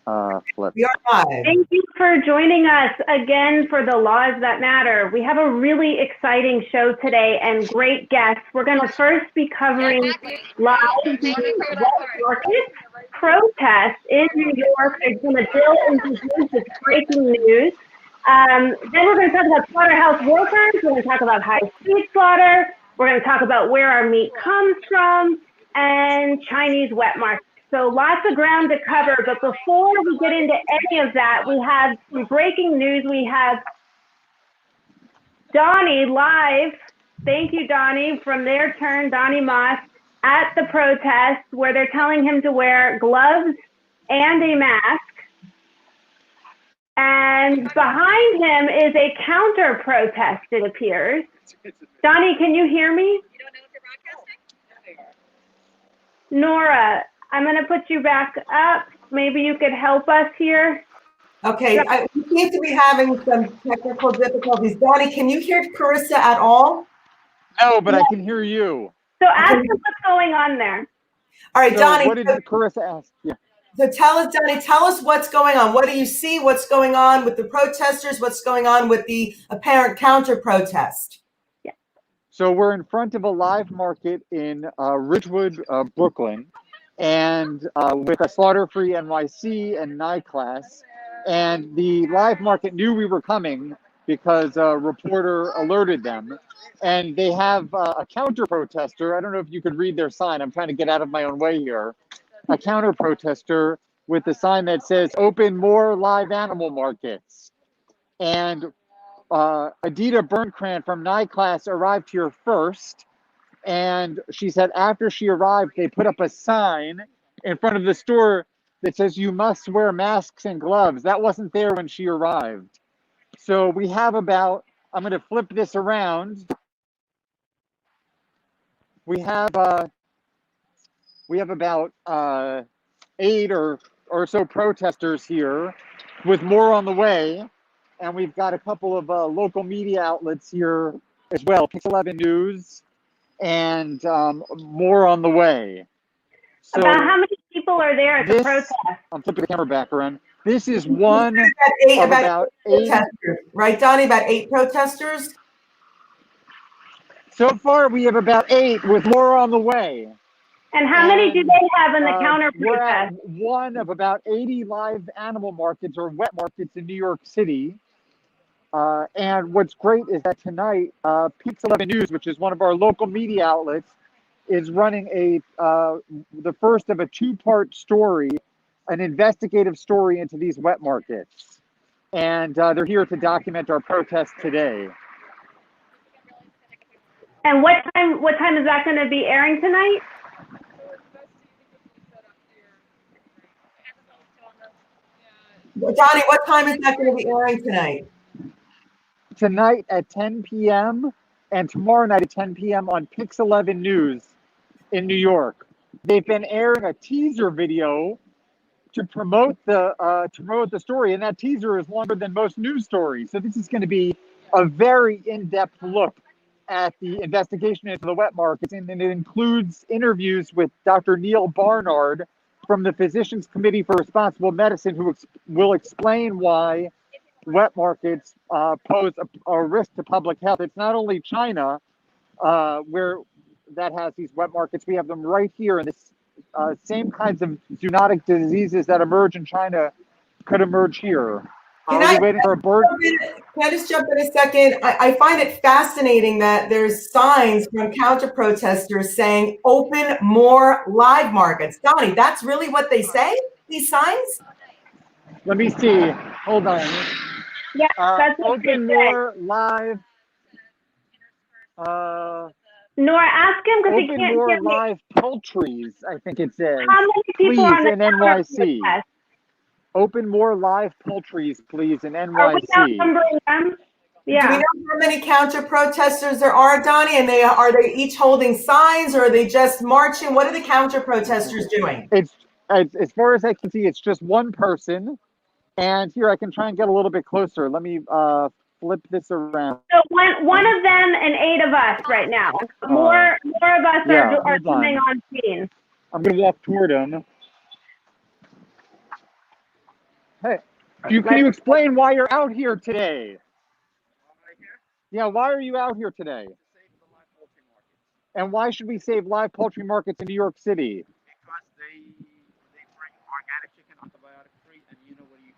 flip. We are live. Thank you for joining us again for the Laws That Matter. We have a really exciting show today and great guests. We're going to first be covering live the wet market protest in New York. There's been a bill introduced. It's breaking news. Then we're going to talk about slaughterhouse workers. We're going to talk about high-speed slaughter. We're going to talk about where our meat comes from and Chinese wet markets. So lots of ground to cover, but before we get into any of that, we have some breaking news. We have Donny live. Thank you, Donny, from their turn, Donny Moss, at the protest where they're telling him to wear gloves and a mask. And behind him is a counter protest, it appears. Donny, can you hear me? You don't know if you're broadcasting? Nora, I'm going to put you back up. Maybe you could help us here. Okay, we seem to be having some technical difficulties. Donny, can you hear Carissa at all? No, but I can hear you. So ask us what's going on there. All right, So Donny. what did Carissa ask? Yeah. So tell us, Donny, tell us what's going on. What do you see? What's going on with the protesters? What's going on with the apparent counter protest? So we're in front of a live market in Ridgewood, Brooklyn, and with a Slaughterfree NYC and NYCLASS. And the live market knew we were coming because a reporter alerted them. And they have a counter protester. I don't know if you could read their sign. I'm trying to get out of my own way here. A counter protester with a sign that says, "Open more live animal markets." And Edita Birnkran from NYCLASS arrived here first. And she said after she arrived, they put up a sign in front of the store that says, "You must wear masks and gloves." That wasn't there when she arrived. So we have about, I'm going to flip this around. We have about 8 or so protesters here with more on the way. And we've got a couple of local media outlets here as well, Pix 11 News, and more on the way. So about how many people are there at the protest? I'm flipping the camera back around. This is one of about 8 protesters, right, Donny? About 8 protesters? So far, we have about 8 with more on the way. And how many do they have in the counter We're at protest? one of about 80 live animal markets or wet markets in New York City. And what's great is that tonight, Pix 11 News, which is one of our local media outlets, is running the first of a 2-part story, an investigative story into these wet markets. And they're here to document our protest today. And what time is that going to be airing tonight? Donny, what time is that going to be airing tonight? Tonight at 10 p.m. and tomorrow night at 10 p.m. on Pix 11 News in New York. They've been airing a teaser video to promote the story, and that teaser is longer than most news stories. So this is going to be a very in-depth look at the investigation into the wet markets, and it includes interviews with Dr. Neil Barnard from the Physicians Committee for Responsible Medicine, who will explain why wet markets pose a risk to public health. It's not only China where that has these wet markets. We have them right here, and this same kinds of zoonotic diseases that emerge in China could emerge here. Can I just jump in a second? I find it fascinating that there's signs from counter protesters saying open more live markets. Donny, that's really what they say, these signs? Let me see. Hold on. Yeah, that's what open they more say. live. Nora, ask him because he Open can't more hear me. live poultries, I think it says. How many people please, are on the in counter NYC. protest? Open more live poultries, please, in Are we NYC. outnumbering them? Yeah. Do we know how many counter protesters there are, Donny? And are they each holding signs, or are they just marching? What are the counter protesters doing? It's as far as I can see, it's just one person. And here I can try and get a little bit closer. Let me flip this around. So one of them and 8 of us right now. More of us are coming on scene. I'm going to walk toward him. Hey, can you explain why you're out here today? Yeah, why are you out here today? And why should we save live poultry markets in New York City? Because they bring organic chicken, antibiotic free, and you know what you're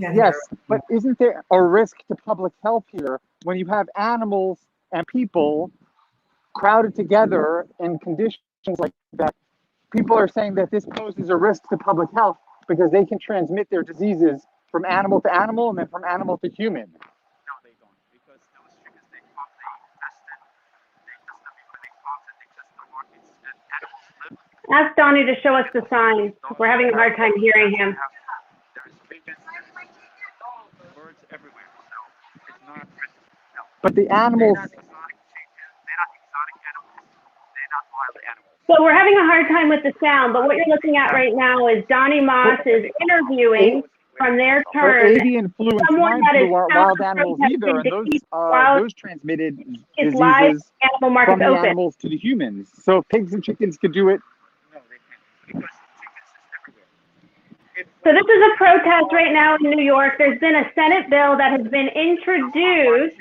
eating. Yes, but isn't there a risk to public health here when you have animals and people crowded together in conditions like that? People are saying that this poses a risk to public health because they can transmit their diseases from animal to animal and then from animal to human. No, they don't, because those chickens they come, they test them, they test them before they come, and they test the markets, and animals live. Ask Donny to show us the sign. We're having a hard time hearing him. There's vegans, there's birds everywhere, so it's not. No. But the animals. They're not exotic chickens. They're not exotic animals. They're not wild animals. So we're having a hard time with the sound, but what you're looking at right now is Donny Moss is interviewing from their turn Avian flu and someone swine that is flu aren't wild animals either, and those transmitted diseases animal from markets the open. animals to the humans. So if pigs and chickens could do it. No, they can't, because chickens is everywhere. So this is a protest right now in New York. There's been a Senate bill that has been introduced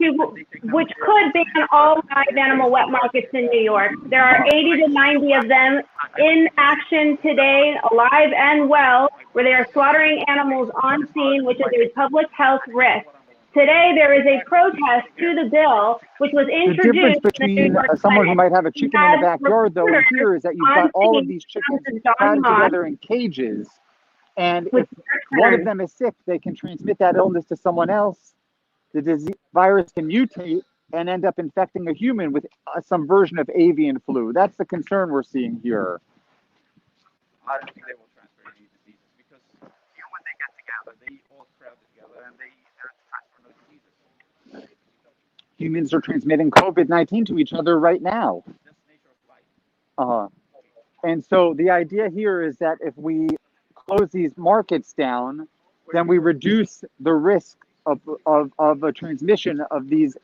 which could ban all live animal wet markets in New York. There are 80 to 90 of them in action today, alive and well, where they are slaughtering animals on scene, which is a public health risk. Today, there is a protest to the bill, which was introduced. The difference between someone who might have a chicken in the backyard, though, and here is that you've got all of these chickens crowded together in cages. And if one of them is sick, they can transmit that illness to someone else. The disease virus can mutate and end up infecting a human with some version of avian flu. That's the concern we're seeing here. I don't think they will transfer any diseases because when they get together, they all crowd together and they transfer no diseases. Humans are transmitting COVID-19 to each other right now. That's the nature of life. And so the idea here is that if we close these markets down, then we reduce the risk of a transmission of these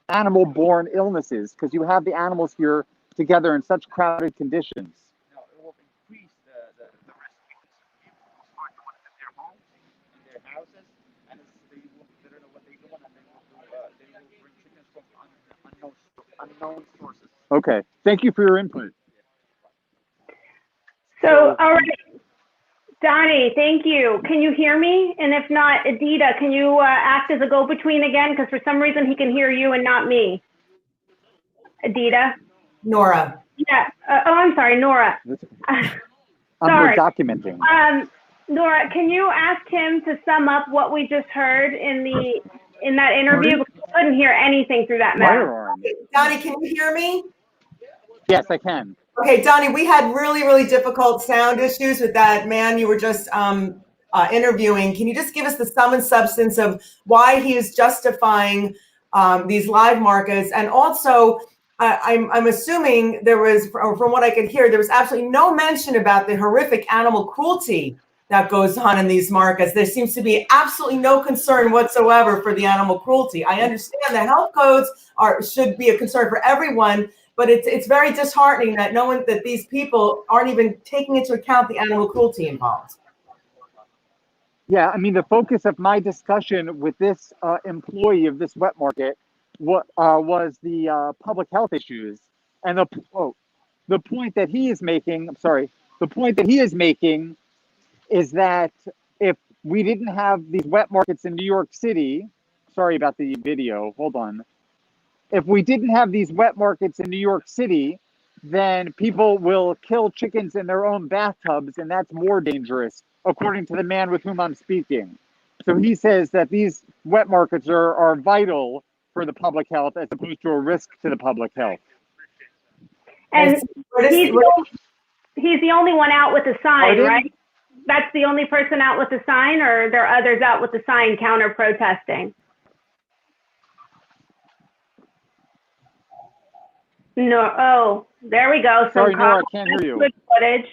animal-borne illnesses, because you have the animals here together in such crowded conditions. No, it will increase the risk because people will start doing it in their homes, in their houses, and they don't know what they're doing, and they will bring chickens from unknown sources. Okay, thank you for your input. So, all right. Donny, thank you. Can you hear me? And if not, Edita, can you act as a go-between again? Because for some reason he can hear you and not me. Edita? Nora. Yeah. I'm sorry, Nora. We're documenting. Nora, can you ask him to sum up what we just heard in that interview? Because I couldn't hear anything through that matter. Donny, can you hear me? Yes, I can. Okay, Donny, we had really, really difficult sound issues with that man you were just interviewing. Can you just give us the sum and substance of why he is justifying these live markets? And also, I'm assuming there was, from what I could hear, there was absolutely no mention about the horrific animal cruelty that goes on in these markets. There seems to be absolutely no concern whatsoever for the animal cruelty. I understand the health codes should be a concern for everyone, but it's very disheartening that these people aren't even taking into account the animal cruelty involved. Yeah, I mean, the focus of my discussion with this employee of this wet market was the public health issues. And the point that he is making, is that if we didn't have these wet markets in New York City, sorry about the video, hold on. If we didn't have these wet markets in New York City, then people will kill chickens in their own bathtubs, and that's more dangerous, according to the man with whom I'm speaking. So he says that these wet markets are vital for the public health as opposed to a risk to the public health. And he's the only one out with a sign, right? That's the only person out with a sign, or are there others out with a sign counter-protesting? No. Oh, there we go. Sorry, Nora, I can't hear you. Good footage.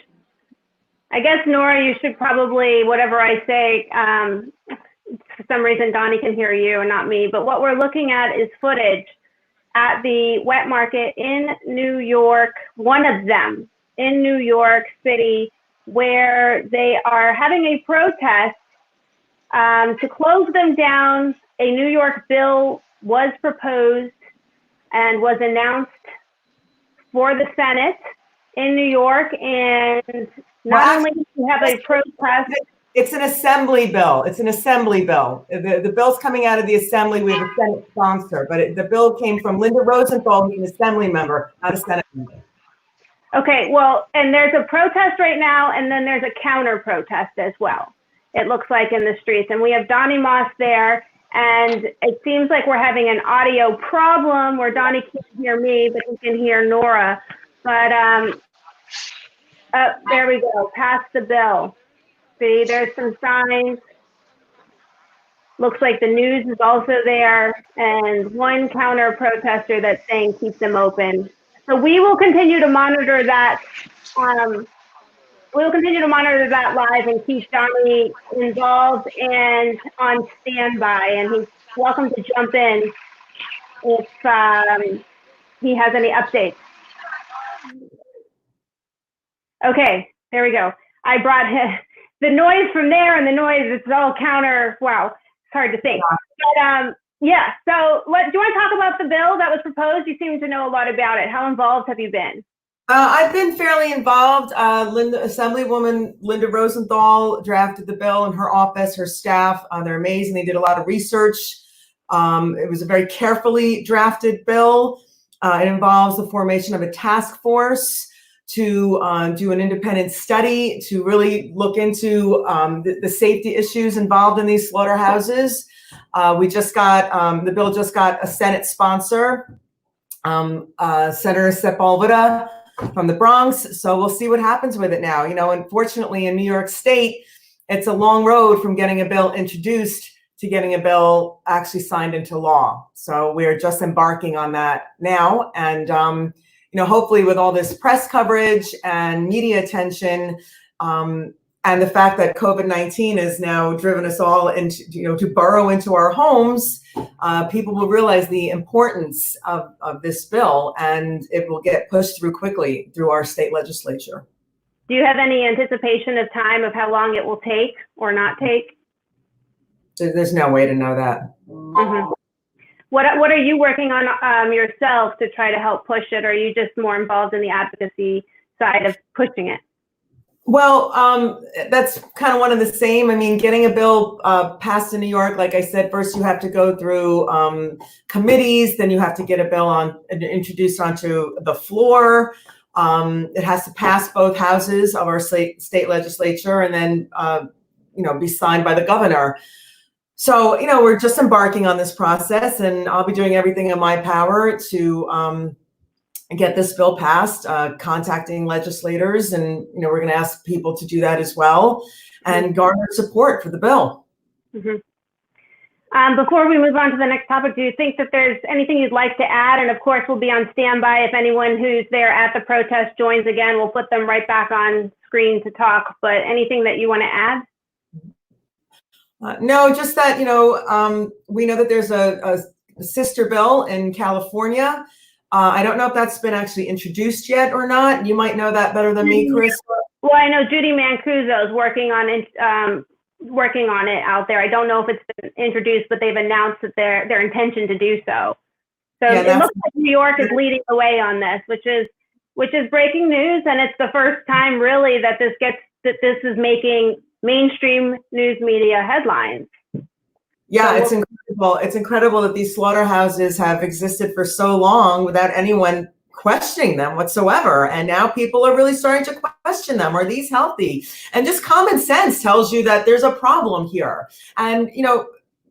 I guess, Nora, you should probably, whatever I say, for some reason, Donny can hear you and not me. But what we're looking at is footage at the wet market in New York, one of them in New York City. where they are having a protest to close them down. A New York bill was proposed and was announced for the Senate in New York, and not only do we have a protest. It's an assembly bill. It's an assembly bill. The bill's coming out of the assembly. We have a Senate sponsor, but the bill came from Linda Rosenthal, who's an assembly member, not a Senate member. Okay, well, and there's a protest right now, and then there's a counter protest as well, it looks like, in the streets. And we have Donny Moss there, and it seems like we're having an audio problem where Donny can't hear me, but he can hear Nora. But there we go, pass the bill. See, there's some signs. Looks like the news is also there, and one counter protester that's saying keep them open. So we will continue to monitor that. We'll continue to monitor that live and keep Donny involved and on standby. And he's welcome to jump in if he has any updates. Okay, there we go. I brought the noise from there and the noise, it's all counter. Wow, it's hard to think. But yeah, so do you want to talk about the bill that was proposed? You seem to know a lot about it. How involved have you been? I've been fairly involved. Assemblywoman Linda Rosenthal drafted the bill in her office, her staff. They're amazing. They did a lot of research. It was a very carefully drafted bill. It involves the formation of a task force to do an independent study to really look into the safety issues involved in these slaughterhouses. We just got, the bill just got a Senate sponsor, Senator Sepulveda from the Bronx. So we'll see what happens with it now. You know, unfortunately in New York State, it's a long road from getting a bill introduced to getting a bill actually signed into law. So we're just embarking on that now. And, you know, hopefully with all this press coverage and media attention, and the fact that COVID-19 has now driven us all into, you know, to burrow into our homes, people will realize the importance of this bill, and it will get pushed through quickly through our state legislature. Do you have any anticipation of time of how long it will take or not take? There's no way to know that. Mm-hmm. What are you working on yourself to try to help push it? Or are you just more involved in the advocacy side of pushing it? Well, that's kind of one of the same. I mean, getting a bill passed in New York, like I said, first you have to go through committees, then you have to get a bill introduced onto the floor. It has to pass both houses of our state legislature, and then you know, be signed by the governor. So, you know, we're just embarking on this process, and I'll be doing everything in my power to get this bill passed, contacting legislators, and, you know, we're going to ask people to do that as well and garner support for the bill. Mm-hmm. Before we move on to the next topic, do you think that there's anything you'd like to add? And of course, we'll be on standby. If anyone who's there at the protest joins again, we'll put them right back on screen to talk. But anything that you want to add? No, just that, you know, we know that there's a sister bill in California. I don't know if that's been actually introduced yet or not. You might know that better than me, Carissa. Well, I know Judy Mancuso is working on it out there. I don't know if it's been introduced, but they've announced that their intention to do so. So yeah, it looks like New York is leading the way on this, which is breaking news, and it's the first time really that this is making mainstream news media headlines. Yeah, it's incredible. It's incredible that these slaughterhouses have existed for so long without anyone questioning them whatsoever. And now people are really starting to question them. Are these healthy? And just common sense tells you that there's a problem here. And, you know,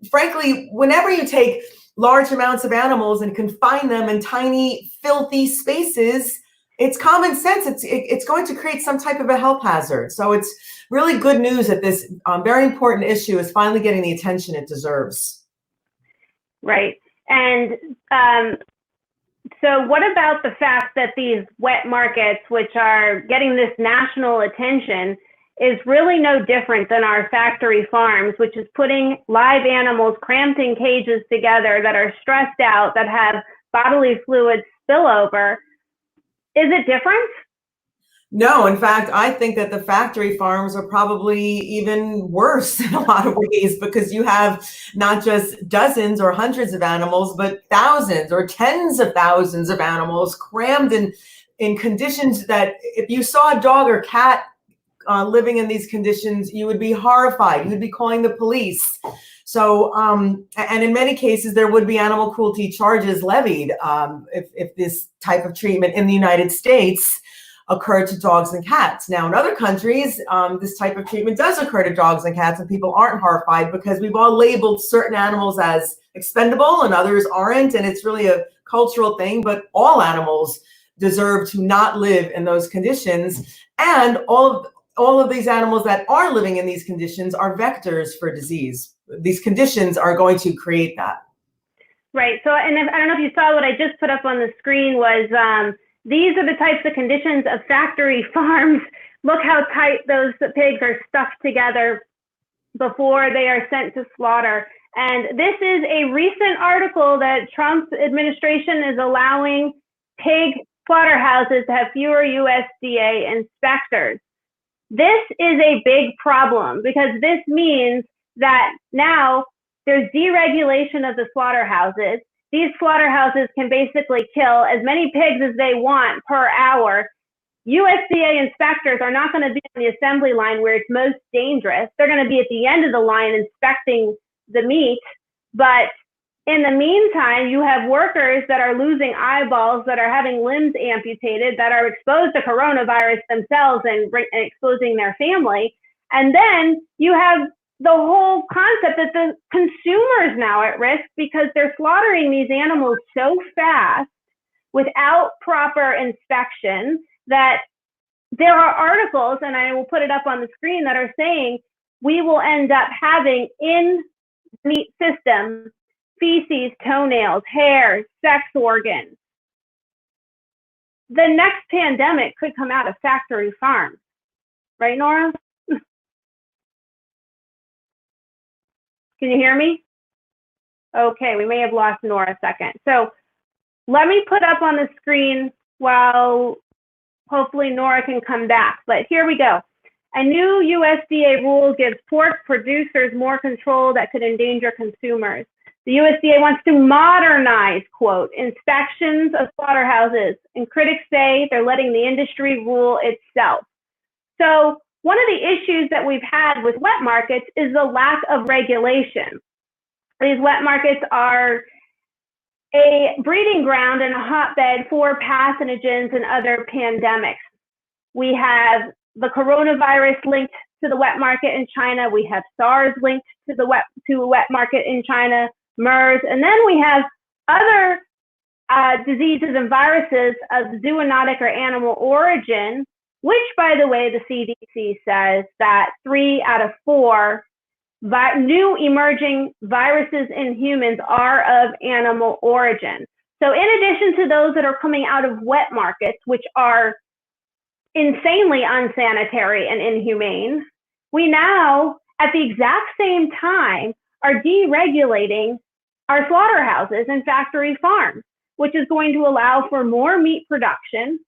frankly, whenever you take large amounts of animals and confine them in tiny, filthy spaces, it's common sense. It's going to create some type of a health hazard. So it's really good news that this very important issue is finally getting the attention it deserves. Right. And so what about the fact that these wet markets, which are getting this national attention, is really no different than our factory farms, which is putting live animals cramped in cages together that are stressed out, that have bodily fluid spillover? Is it different? No, in fact, I think that the factory farms are probably even worse in a lot of ways, because you have not just dozens or hundreds of animals, but thousands or tens of thousands of animals crammed in conditions that if you saw a dog or cat living in these conditions, you would be horrified. You would be calling the police. So, and in many cases, there would be animal cruelty charges levied if this type of treatment in the United States occurred to dogs and cats. Now, in other countries, this type of treatment does occur to dogs and cats, and people aren't horrified because we've all labeled certain animals as expendable and others aren't, and it's really a cultural thing, but all animals deserve to not live in those conditions, and all of these animals that are living in these conditions are vectors for disease. These conditions are going to create that. Right. So, and I don't know if you saw what I just put up on the screen was these are the types of conditions of factory farms. Look how tight those pigs are stuffed together before they are sent to slaughter. And this is a recent article that Trump's administration is allowing pig slaughterhouses to have fewer USDA inspectors. This is a big problem because this means that now there's deregulation of the slaughterhouses. These slaughterhouses can basically kill as many pigs as they want per hour. USDA inspectors are not going to be on the assembly line where it's most dangerous. They're going to be at the end of the line inspecting the meat. But in the meantime, you have workers that are losing eyeballs, that are having limbs amputated, that are exposed to coronavirus themselves and exposing their family. And then you have the whole concept that the consumer is now at risk because they're slaughtering these animals so fast without proper inspection that there are articles, and I will put it up on the screen, that are saying we will end up having in the meat system feces, toenails, hair, sex organs. The next pandemic could come out of factory farms. Right, Nora? Can you hear me? Okay, we may have lost Nora a second. So let me put up on the screen while hopefully Nora can come back. But here we go. A new USDA rule gives pork producers more control that could endanger consumers. The USDA wants to modernize, quote, inspections of slaughterhouses, and critics say they're letting the industry rule itself. So one of the issues that we've had with wet markets is the lack of regulation. These wet markets are a breeding ground and a hotbed for pathogens and other pandemics. We have the coronavirus linked to the wet market in China. We have SARS linked to the wet market in China, MERS, and then we have other diseases and viruses of zoonotic or animal origin, which, by the way, the CDC says that 3 out of 4 new emerging viruses in humans are of animal origin. So in addition to those that are coming out of wet markets, which are insanely unsanitary and inhumane, we now, at the exact same time, are deregulating our slaughterhouses and factory farms, which is going to allow for more meat production,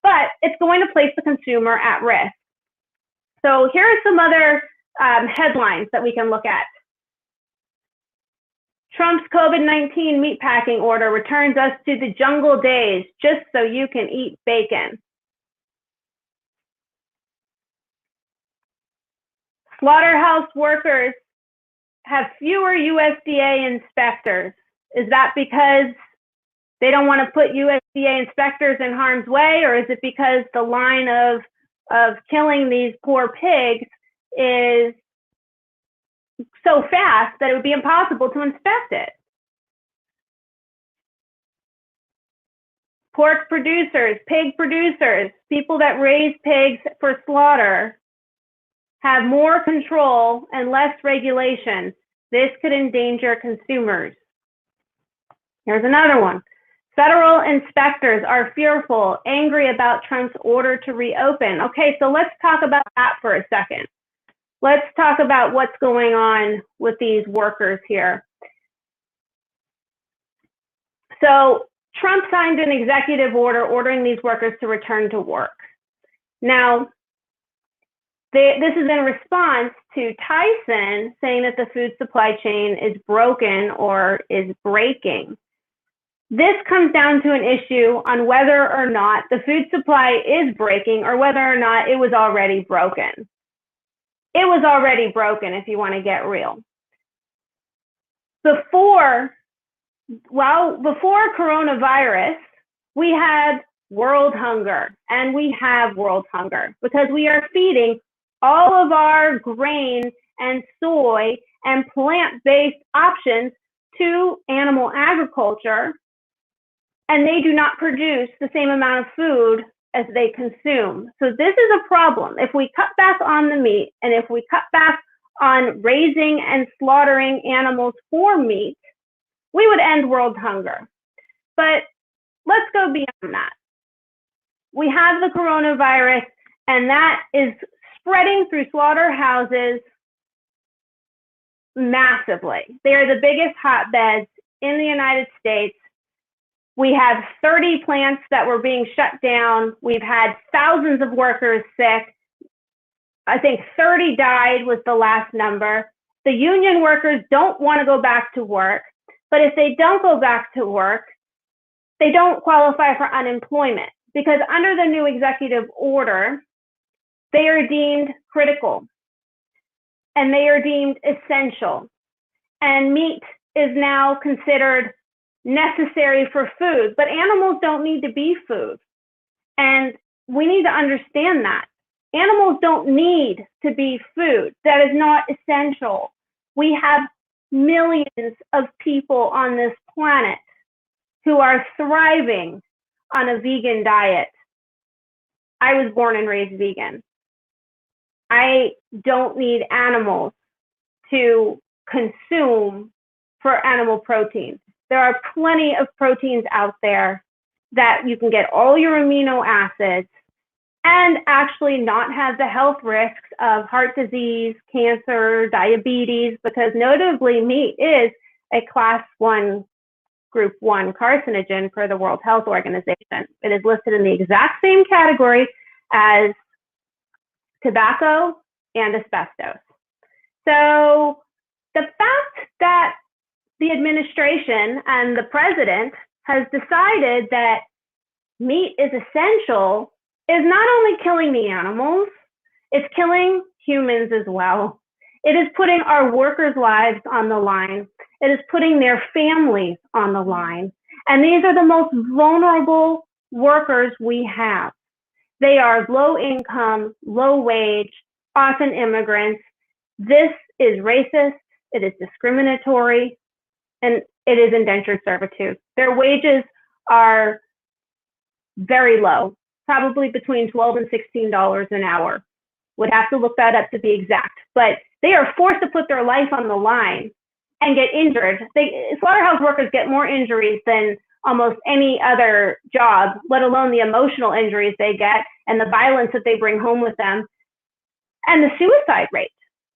but it's going to place the consumer at risk. So here are some other headlines that we can look at. Trump's COVID-19 meatpacking order returns us to the jungle days just so you can eat bacon. Slaughterhouse workers have fewer USDA inspectors. Is that because they don't want to put USDA inspectors in harm's way, or is it because the line of killing these poor pigs is so fast that it would be impossible to inspect it? Pork producers, pig producers, people that raise pigs for slaughter have more control and less regulation. This could endanger consumers. Here's another one. Federal inspectors are fearful, angry about Trump's order to reopen. Okay, so let's talk about that for a second. Let's talk about what's going on with these workers here. So Trump signed an executive order ordering these workers to return to work. Now, this is in response to Tyson saying that the food supply chain is broken or is breaking. This comes down to an issue on whether or not the food supply is breaking or whether or not it was already broken. It was already broken, if you want to get real. Before coronavirus, we had world hunger, and we have world hunger because we are feeding all of our grain and soy and plant-based options to animal agriculture, and they do not produce the same amount of food as they consume. So this is a problem. If we cut back on the meat, and if we cut back on raising and slaughtering animals for meat, we would end world hunger. But let's go beyond that. We have the coronavirus, and that is spreading through slaughterhouses massively. They are the biggest hotbeds in the United States. We have 30 plants that were being shut down. We've had thousands of workers sick. I think 30 died was the last number. The union workers don't want to go back to work, but if they don't go back to work, they don't qualify for unemployment because under the new executive order, they are deemed critical and they are deemed essential. And meat is now considered necessary for food, but animals don't need to be food. And we need to understand that. Animals don't need to be food. That is not essential. We have millions of people on this planet who are thriving on a vegan diet. I was born and raised vegan. I don't need animals to consume for animal protein. There are plenty of proteins out there that you can get all your amino acids and actually not have the health risks of heart disease, cancer, diabetes, because notably meat is a class 1, group 1 carcinogen for the World Health Organization. It is listed in the exact same category as tobacco and asbestos. So the fact that the administration and the president has decided that meat is essential is not only killing the animals, it's killing humans as well. It is putting our workers' lives on the line. It is putting their families on the line. And these are the most vulnerable workers we have. They are low income, low wage, often immigrants. This is racist, it is discriminatory, and it is indentured servitude. Their wages are very low, probably between $12 and $16 an hour. Would have to look that up to be exact, but they are forced to put their life on the line and get injured. Slaughterhouse workers get more injuries than almost any other job, let alone the emotional injuries they get and the violence that they bring home with them, and the suicide rate,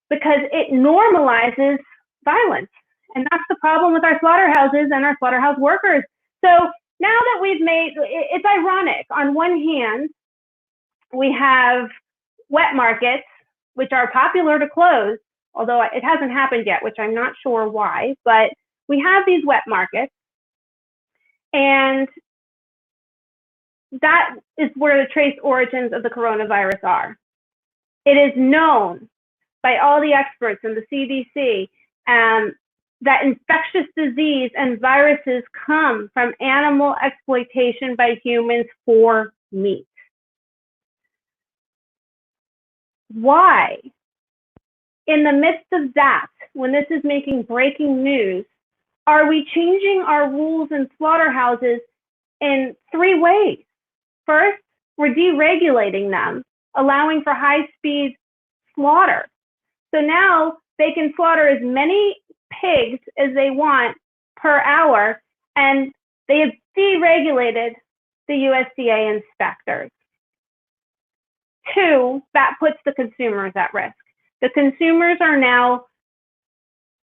because it normalizes violence. And that's the problem with our slaughterhouses and our slaughterhouse workers. So now that we've made, it's ironic. On one hand, we have wet markets, which are popular to close, although it hasn't happened yet, which I'm not sure why, but we have these wet markets. And that is where the trace origins of the coronavirus are. It is known by all the experts in the CDC that infectious disease and viruses come from animal exploitation by humans for meat. Why, in the midst of that, when this is making breaking news, are we changing our rules in slaughterhouses in 3 ways? First, we're deregulating them, allowing for high-speed slaughter. So now they can slaughter as many pigs as they want per hour, and they have deregulated the USDA inspectors. 2, that puts the consumers at risk. The consumers are now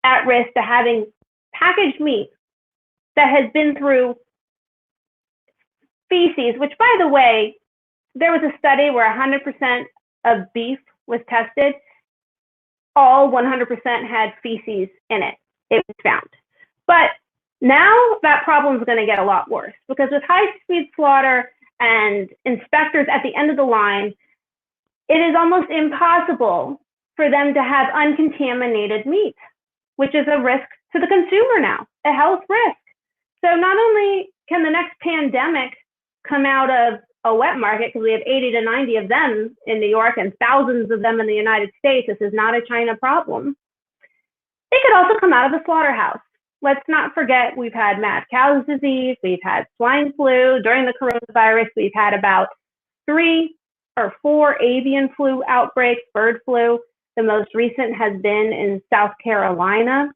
at risk to having packaged meat that has been through feces, which, by the way, there was a study where 100% of beef was tested. All 100% had feces in it. It was found. But now that problem is going to get a lot worse, because with high-speed slaughter and inspectors at the end of the line, it is almost impossible for them to have uncontaminated meat, which is a risk to the consumer now, a health risk. So not only can the next pandemic come out of a wet market, because we have 80 to 90 of them in New York and thousands of them in the United States. This is not a China problem. It could also come out of the slaughterhouse. Let's not forget, we've had mad cow disease, we've had swine flu. During the coronavirus, we've had about 3 or 4 avian flu outbreaks, bird flu. The most recent has been in South Carolina.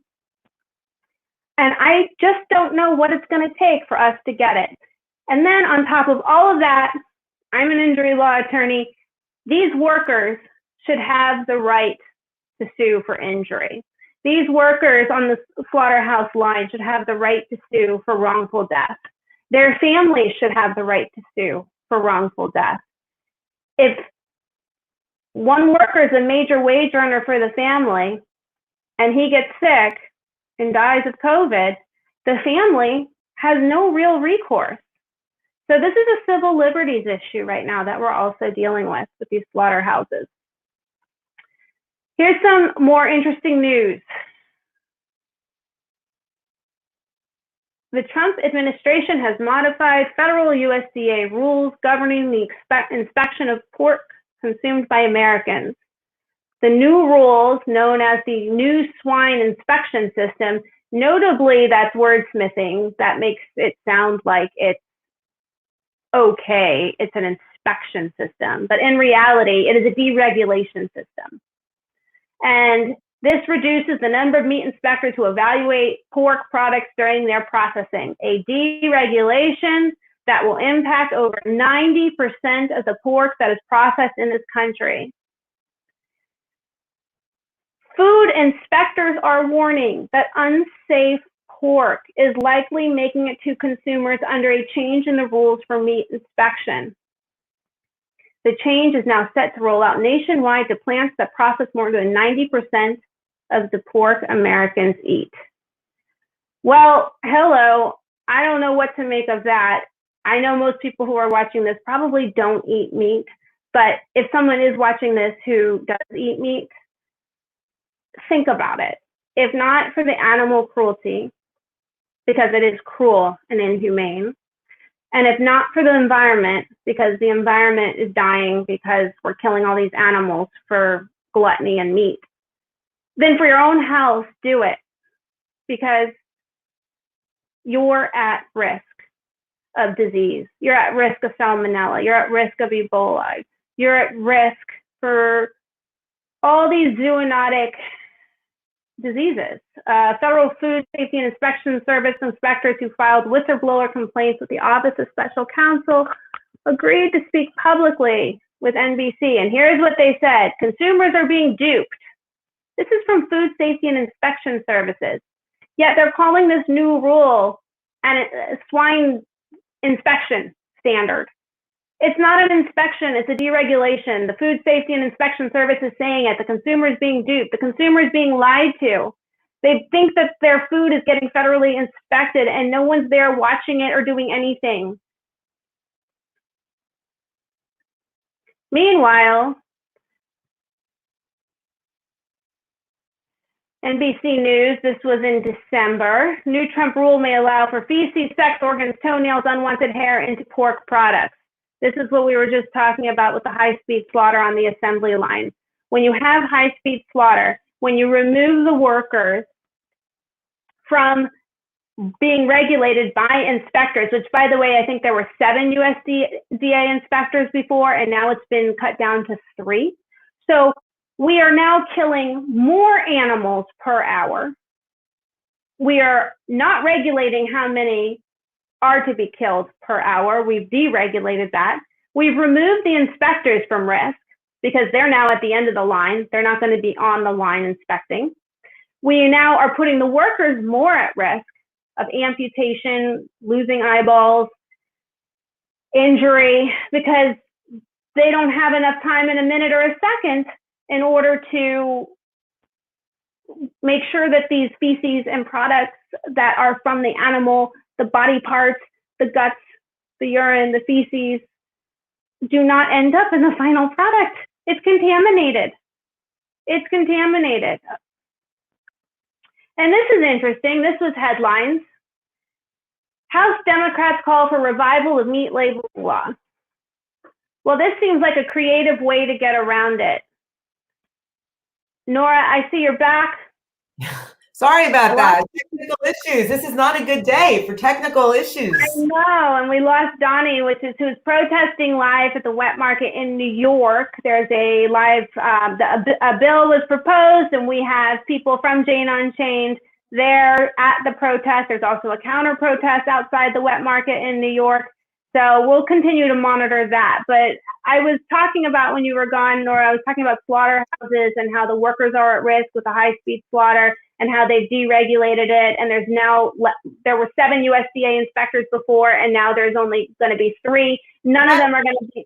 And I just don't know what it's going to take for us to get it. And then on top of all of that, I'm an injury law attorney. These workers should have the right to sue for injury. These workers on the slaughterhouse line should have the right to sue for wrongful death. Their families should have the right to sue for wrongful death. If one worker is a major wage earner for the family and he gets sick and dies of COVID, the family has no real recourse. So this is a civil liberties issue right now that we're also dealing with these slaughterhouses. Here's some more interesting news. The Trump administration has modified federal USDA rules governing the inspection of pork consumed by Americans. The new rules, known as the New Swine Inspection System, notably that's wordsmithing. That makes it sound like it's okay, it's an inspection system, but in reality, it is a deregulation system. And this reduces the number of meat inspectors who evaluate pork products during their processing. A deregulation that will impact over 90% of the pork that is processed in this country. Food inspectors are warning that unsafe pork is likely making it to consumers under a change in the rules for meat inspection. The change is now set to roll out nationwide to plants that process more than 90% of the pork Americans eat. Well, hello, I don't know what to make of that. I know most people who are watching this probably don't eat meat, but if someone is watching this who does eat meat, think about it. If not for the animal cruelty, because it is cruel and inhumane, and if not for the environment, because the environment is dying because we're killing all these animals for gluttony and meat, then for your own health, do it, because you're at risk of disease. You're at risk of salmonella. You're at risk of Ebola. You're at risk for all these zoonotic diseases. Federal Food Safety and Inspection Service inspectors who filed whistleblower complaints with the Office of Special Counsel agreed to speak publicly with NBC. And here's what they said. Consumers are being duped. This is from Food Safety and Inspection Services. Yet they're calling this new rule a swine inspection standard. It's not an inspection, it's a deregulation. The Food Safety and Inspection Service is saying it. The consumer is being duped. The consumer is being lied to. They think that their food is getting federally inspected and no one's there watching it or doing anything. Meanwhile, NBC News, this was in December. New Trump rule may allow for feces, sex organs, toenails, unwanted hair into pork products. This is what we were just talking about with the high-speed slaughter on the assembly line. When you have high-speed slaughter, when you remove the workers from being regulated by inspectors, which, by the way, I think there were 7 USDA inspectors before, and now it's been cut down to 3. So we are now killing more animals per hour. We are not regulating how many are to be killed per hour. We've deregulated that. We've removed the inspectors from risk because they're now at the end of the line. They're not going to be on the line inspecting. We now are putting the workers more at risk of amputation, losing eyeballs, injury, because they don't have enough time in a minute or a second in order to make sure that these feces and products that are from the animal, the body parts, the guts, the urine, the feces, do not end up in the final product. It's contaminated. It's contaminated. And this is interesting. This was headlines. House Democrats call for revival of meat labeling law. Well, this seems like a creative way to get around it. Nora, I see you're back. Sorry about that. Technical issues. This is not a good day for technical issues. I know, and we lost Donny, who's protesting live at the wet market in New York. There's a live, a bill was proposed, and we have people from Jane Unchained there at the protest. There's also a counter protest outside the wet market in New York. So we'll continue to monitor that. But I was talking about, when you were gone, Nora, I was talking about slaughterhouses and how the workers are at risk with the high-speed slaughter and how they've deregulated it. And there's now, there were 7 USDA inspectors before, and now there's only going to be 3. None of them are going to be.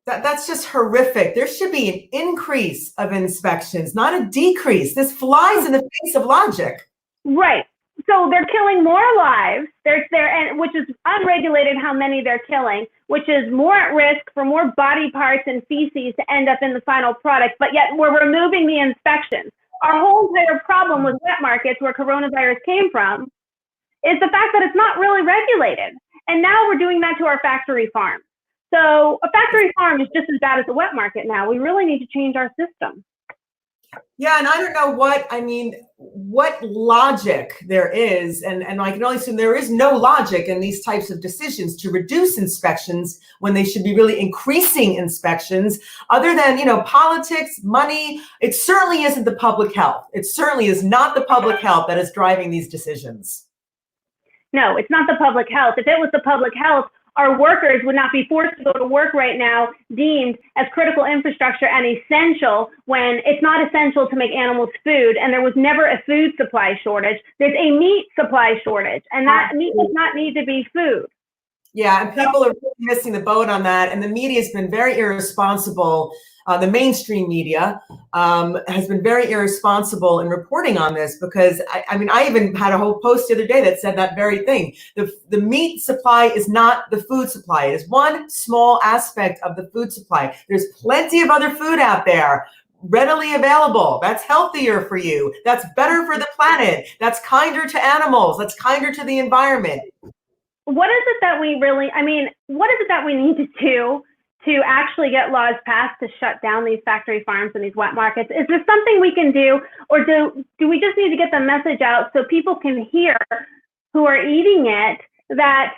That's just horrific. There should be an increase of inspections, not a decrease. This flies in the face of logic. Right. So they're killing more lives, and which is unregulated how many they're killing, which is more at risk for more body parts and feces to end up in the final product, but yet we're removing the inspections. Our whole entire problem with wet markets, where coronavirus came from, is the fact that it's not really regulated. And now we're doing that to our factory farms. So a factory farm is just as bad as a wet market now. We really need to change our system. Yeah, and I don't know what logic there is, and I can only assume there is no logic in these types of decisions to reduce inspections when they should be really increasing inspections, other than, politics, money. It certainly isn't the public health. It certainly is not the public health that is driving these decisions. No, it's not the public health. If it was the public health, our workers would not be forced to go to work right now, deemed as critical infrastructure and essential, when it's not essential to make animals food, and there was never a food supply shortage. There's a meat supply shortage, and that meat does not need to be food. Yeah, and people are really missing the boat on that, and the media has been very irresponsible. The mainstream media has been very irresponsible in reporting on this, because I even had a whole post the other day that said that very thing. The meat supply is not the food supply. It is one small aspect of the food supply. There's plenty of other food out there readily available. That's healthier for you. That's better for the planet. That's kinder to animals. That's kinder to the environment. What is it that we really, what is it that we need to do to actually get laws passed to shut down these factory farms and these wet markets? Is there something we can do, or do we just need to get the message out so people can hear, who are eating it, that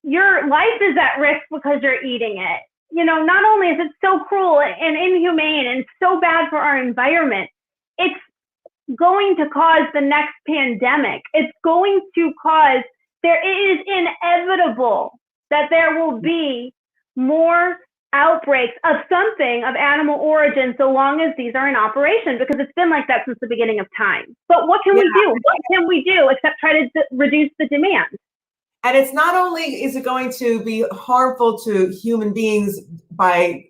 your life is at risk because you're eating it? Not only is it so cruel and inhumane and so bad for our environment, it's going to cause the next pandemic. It's going to cause, it is inevitable that there will be more outbreaks of something of animal origin, so long as these are in operation, because it's been like that since the beginning of time. But what can we do? What can we do except try to reduce the demand? And it's not only is it going to be harmful to human beings by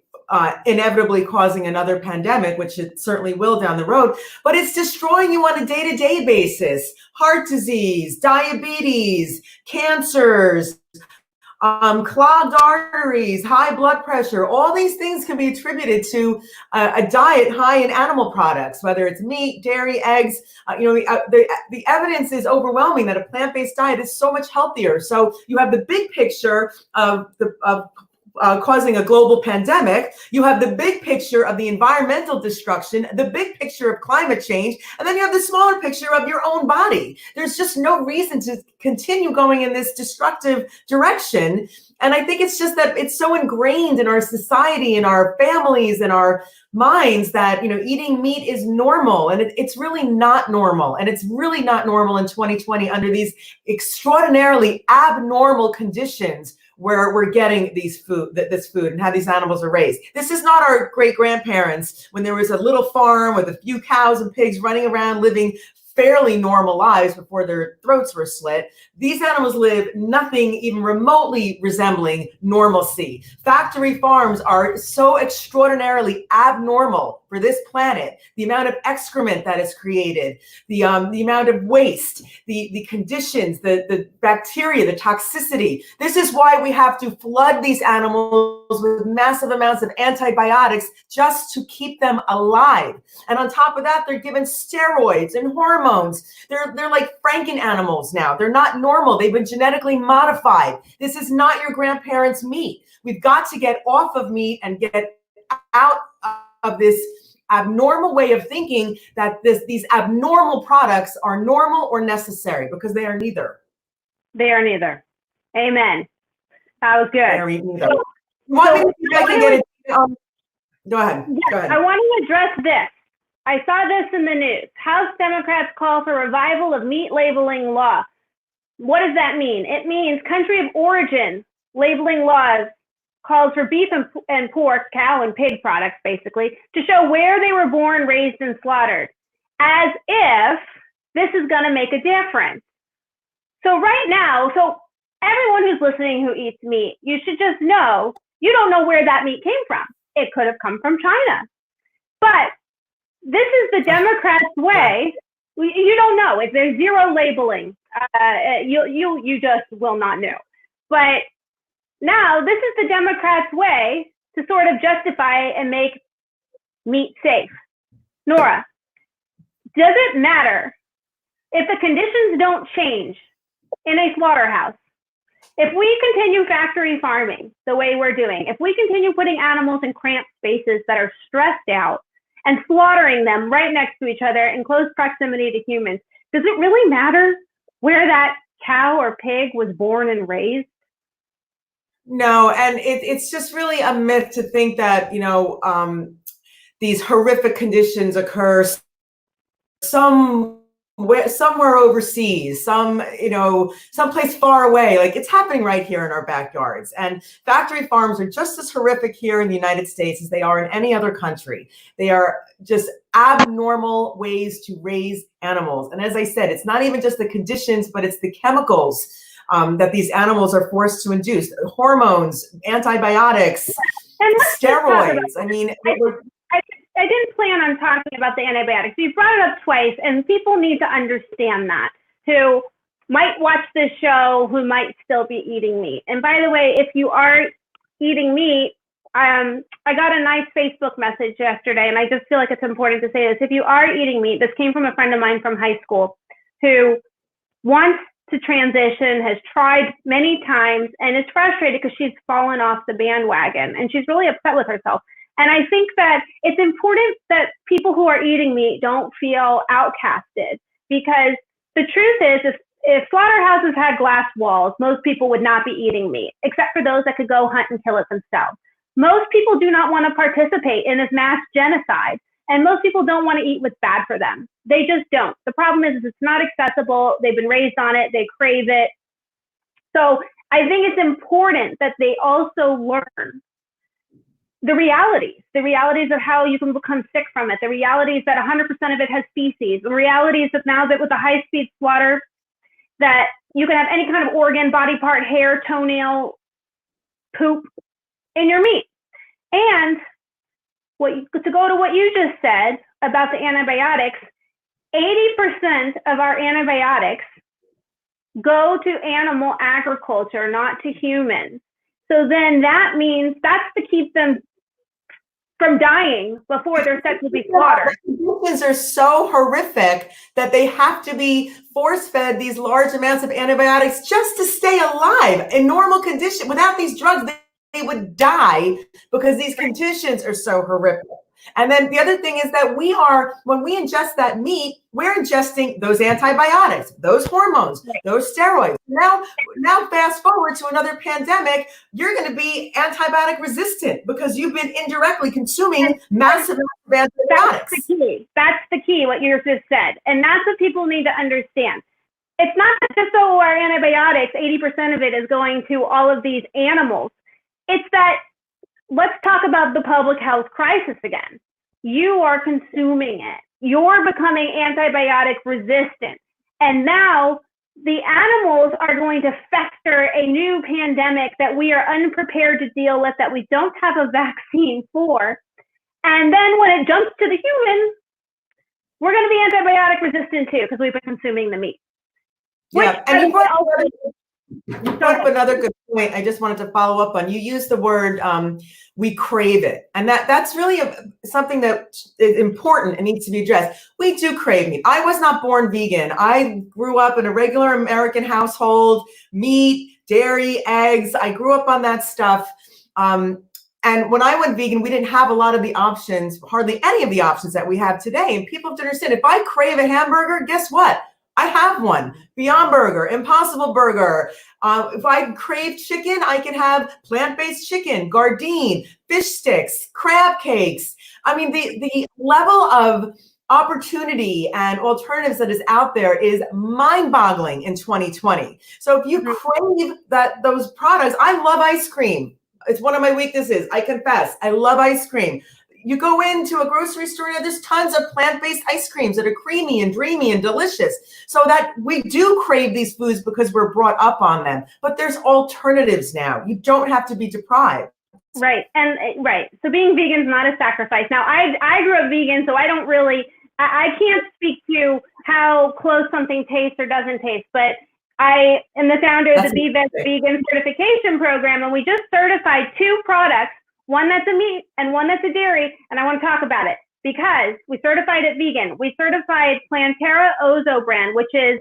inevitably causing another pandemic, which it certainly will down the road, but it's destroying you on a day-to-day basis. Heart disease, diabetes, cancers, clogged arteries, high blood pressure. All these things can be attributed to a diet high in animal products, whether it's meat, dairy, eggs. The evidence is overwhelming that a plant-based diet is so much healthier. So you have the big picture of causing a global pandemic. You have the big picture of the environmental destruction, the big picture of climate change, and then you have the smaller picture of your own body. There's just no reason to continue going in this destructive direction. And I think it's just that it's so ingrained in our society, in our families, in our minds, that eating meat is normal, and it's really not normal. And it's really not normal in 2020 under these extraordinarily abnormal conditions where we're getting this food and how these animals are raised. This is not our great grandparents when there was a little farm with a few cows and pigs running around living fairly normal lives before their throats were slit. These animals live nothing even remotely resembling normalcy. Factory farms are so extraordinarily abnormal for this planet. The amount of excrement that is created, the amount of waste, the conditions, the bacteria, the toxicity. This is why we have to flood these animals with massive amounts of antibiotics just to keep them alive. And on top of that, they're given steroids and hormones. They're like Franken animals now. They're not normal. They've been genetically modified. This is not your grandparents' meat. We've got to get off of meat and get out of this abnormal way of thinking that these abnormal products are normal or necessary, because they are neither. They are neither. Amen. That was good. They are neither. Go ahead. Go ahead. I want to address this. I saw this in the news. House Democrats call for revival of meat labeling law. What does that mean? It means country of origin labeling laws calls for beef and pork, cow and pig products, basically, to show where they were born, raised, and slaughtered, as if this is going to make a difference. So right now, everyone who's listening who eats meat, you should just know, you don't know where that meat came from. It could have come from China. But this is the Democrats' way. You don't know. If there's zero labeling, you just will not know. But now this is the Democrats' way to sort of justify and make meat safe. Nora, does it matter if the conditions don't change in a slaughterhouse? If we continue factory farming the way we're doing, if we continue putting animals in cramped spaces that are stressed out and slaughtering them right next to each other in close proximity to humans, does it really matter where that cow or pig was born and raised? No, and it's just really a myth to think that, these horrific conditions occur somewhere overseas, someplace far away. Like, it's happening right here in our backyards. And factory farms are just as horrific here in the United States as they are in any other country. They are just abnormal ways to raise animals. And as I said, it's not even just the conditions, but it's the chemicals that these animals are forced to induce. Hormones, antibiotics, steroids. I mean, I didn't plan on talking about the antibiotics. You brought it up twice, and people need to understand that, who might watch this show, who might still be eating meat. And by the way, if you are eating meat, I got a nice Facebook message yesterday, and I just feel like it's important to say this. If you are eating meat, this came from a friend of mine from high school who wants to transition, has tried many times, and is frustrated because she's fallen off the bandwagon, and she's really upset with herself. And I think that it's important that people who are eating meat don't feel outcasted, because the truth is, if slaughterhouses had glass walls, most people would not be eating meat, except for those that could go hunt and kill it themselves. Most people do not want to participate in this mass genocide, and most people don't want to eat what's bad for them. They just don't. The problem is it's not accessible. They've been raised on it. They crave it. So I think it's important that they also learn the realities of how you can become sick from it, the realities that 100% of it has feces, the realities that now that with the high-speed slaughter, that you can have any kind of organ, body part, hair, toenail, poop in your meat. And to go to what you just said about the antibiotics, 80% of our antibiotics go to animal agriculture, not to humans. So then that means that's to keep them from dying before they're set to be slaughtered. The conditions are so horrific that they have to be force-fed these large amounts of antibiotics just to stay alive. In normal conditions, without these drugs, they would die because these conditions are so horrific. And then the other thing is that when we ingest that meat, we're ingesting those antibiotics, those hormones, those steroids. Now fast forward to another pandemic, you're going to be antibiotic resistant because you've been indirectly consuming massive amounts of antibiotics. That's the key, what you just said. And that's what people need to understand. It's not just so our antibiotics, 80% of it is going to all of these animals. It's that, let's talk about the public health crisis again. You are consuming it. you're becoming antibiotic resistant. And now the animals are going to fester a new pandemic that we are unprepared to deal with, that we don't have a vaccine for. And then when it jumps to the humans, we're going to be antibiotic resistant too, because we've been consuming the meat. Yeah, and you brought up another good point. I just wanted to follow up on. You used the word we crave it, and that's really something that is important and needs to be addressed. We do crave meat. I was not born vegan. I grew up in a regular American household, meat, dairy, eggs. I grew up on that stuff. And when I went vegan, we didn't have a lot of the options, hardly any of the options that we have today. And people have to understand, if I crave a hamburger, guess what? I have one. Beyond Burger, Impossible Burger. If I crave chicken, I can have plant-based chicken, Gardein, fish sticks, crab cakes. I mean, the level of opportunity and alternatives that is out there is mind-boggling in 2020. So if you crave those products, I love ice cream. It's one of my weaknesses. I confess, I love ice cream. You go into a grocery store, there's tons of plant-based ice creams that are creamy and dreamy and delicious. So that we do crave these foods because we're brought up on them. But there's alternatives now. You don't have to be deprived. Right. And right. So being vegan is not a sacrifice. Now, I grew up vegan, so I don't really, I can't speak to how close something tastes or doesn't taste, but I am the founder of the BVEG Vegan Certification Program, and we just certified 2 products, one that's a meat and one that's a dairy, and I want to talk about it because we certified it vegan. We certified Planterra Ozo brand, which is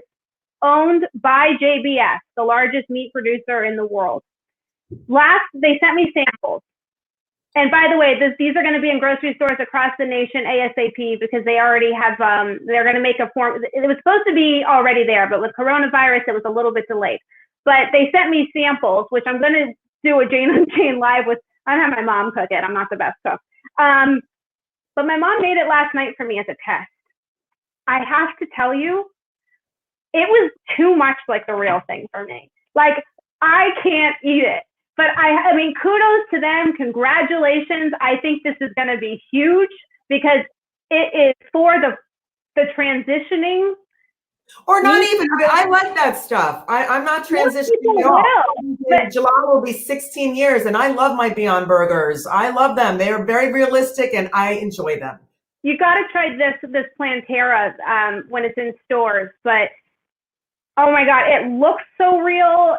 owned by JBS, the largest meat producer in the world. They sent me samples. And by the way, these are going to be in grocery stores across the nation ASAP because they already have, they're going to make a form. It was supposed to be already there, but with coronavirus, it was a little bit delayed. But they sent me samples, which I'm going to do a Jane on Jane live with. I don't have my mom cook it. I'm not the best cook. But my mom made it last night for me as a test. I have to tell you, it was too much like the real thing for me. Like, I can't eat it. But I mean, kudos to them. Congratulations. I think this is going to be huge because it is for the transitioning. Or not even. I like that stuff. I'm not transitioning at all. July will be 16 years, and I love my Beyond Burgers. I love them. They are very realistic, and I enjoy them. You got to try this Planterra when it's in stores. But oh my God, it looks so real.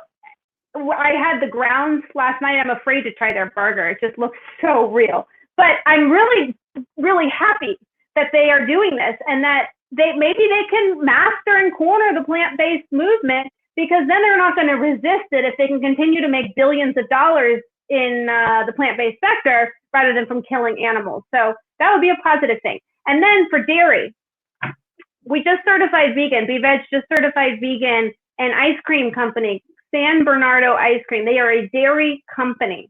I had the grounds last night. I'm afraid to try their burger. It just looks so real. But I'm really, really happy that they are doing this and that maybe they can master and corner the plant-based movement, because then they're not going to resist it if they can continue to make billions of dollars in the plant-based sector rather than from killing animals. So that would be a positive thing. And then for dairy, we just certified vegan. BVEG just certified vegan an ice cream company, San Bernardo Ice Cream. They are a dairy company.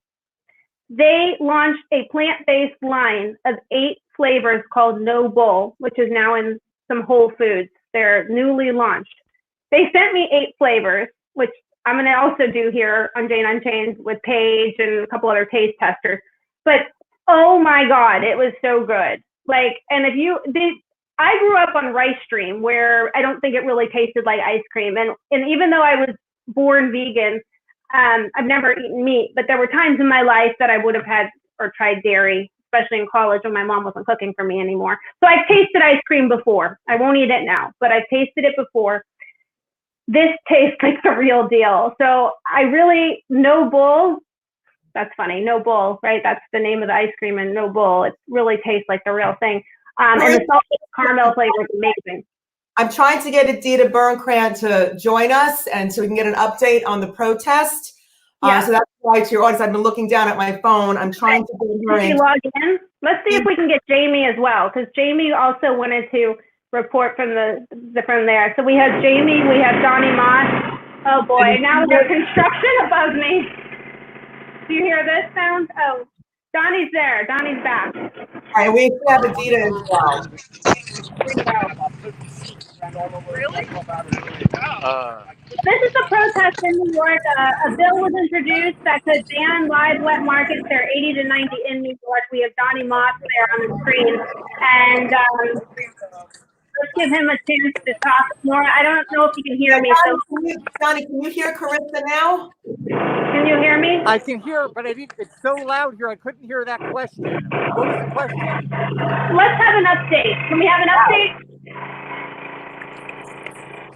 They launched a plant-based line of 8 flavors called No Bull, which is now in some Whole Foods. They're newly launched. They sent me 8 flavors, which I'm going to also do here on Jane Unchained with Paige and a couple other taste testers. But oh my God, it was so good. Like, and I grew up on Rice Stream, where I don't think it really tasted like ice cream. And even though I was born vegan, I've never eaten meat, but there were times in my life that I would have had or tried dairy, especially in college when my mom wasn't cooking for me anymore. So I've tasted ice cream before. I won't eat it now, but I've tasted it before. This tastes like the real deal. So No Bull, that's funny, No Bull, right? That's the name of the ice cream, and No Bull, it really tastes like the real thing. And the salted caramel flavor is amazing. I'm trying to get Edita Birnkran to join us, and so we can get an update on the protest. So that's why, to your audience, I've been looking down at my phone. I'm trying to get her in. Log in. Let's see if we can get Jamie as well, because Jamie also wanted to report from there. So we have Jamie, we have Donny Moss. Oh boy, now there's construction above me. Do you hear this sound? Oh, Donny's there. Donny's back. All right, we have Edita as well. Really? This is a protest in New York. A bill was introduced that could ban live wet markets. There are 80 to 90 in New York. We have Donny Moss there on the screen. And give him a chance to talk. Nora, I don't know if you can hear me. So, Donny, can you hear Carissa now? can you hear me? I can hear, but I didn't. It's so loud here. I couldn't hear that question. What was the question? Let's have an update. Can we have an update?